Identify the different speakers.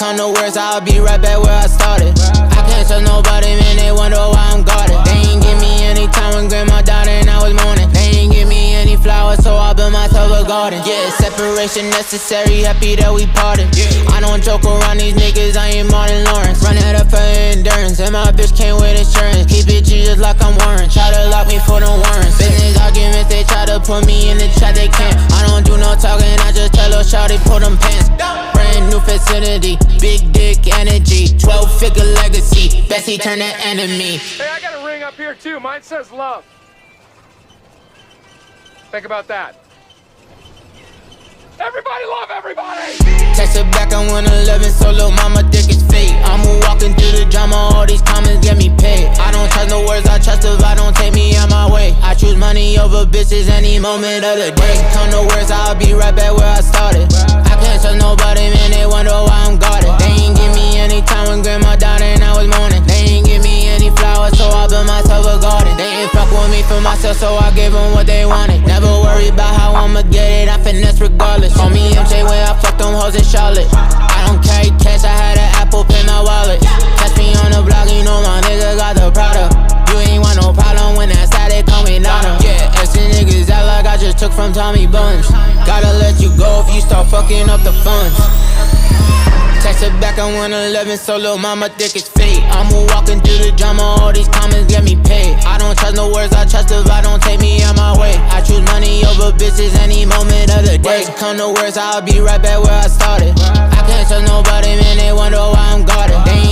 Speaker 1: come the worst, I'll be right back where I started. I can't trust nobody, man, they wonder why I'm guarded. They ain't give me any time when grandma died and I was mourning. They ain't give me any flowers, so I built myself a garden. Yeah, separation necessary, happy that we parted. I don't joke around these niggas, I ain't Martin Lawrence. Run it up for endurance, and my bitch came with insurance. Keep it G just like I'm Warren, try to lock me for them warrants. Business arguments, they try to put me in the chat, they can't. I don't do no talking, I just tell her shawty pull them pants. Brand new vicinity, big dick energy, 12-figure legacy, Bessie turned to enemy.
Speaker 2: Hey, I got a ring up here too, mine says love. Think about that. Everybody love everybody!
Speaker 1: Text her back, I went 11, so lil' mama think it's fate. I'm walking through the drama, all these comments get me paid. I don't trust no words, I trust if I don't take me out my way. I choose money over bitches any moment of the day. Come the worst, I'll be right back where I started. I can't trust nobody, man, they wonder why I'm guarded. They ain't give me any time when grandma died and I was mourning. They ain't give me any flowers, so I built myself a garden. They ain't fuck with me for myself, so I gave them what they wanted. Never worry about how I'ma get it, I finesse regardless. Call me MJ when I fuck them hoes in Charlotte. I don't carry cash, I had an Apple Pay my wallet. Catch me on the block, you know my nigga got the product. You ain't want no problem when that side they call me Nana. Yeah, asking niggas act like I just took from Tommy Buns. Gotta let you go if you start fucking up the funds. Text her back, I went 11, so lil' mama think it's fate. I'm walking through the drama, all these comments get me paid. I don't trust no words, I trust if I don't take me out my way. I choose money over bitches any moment of the day. Come the worst, I'll be right back where I started. I can't trust nobody, man, they wonder why I'm guarded. They ain't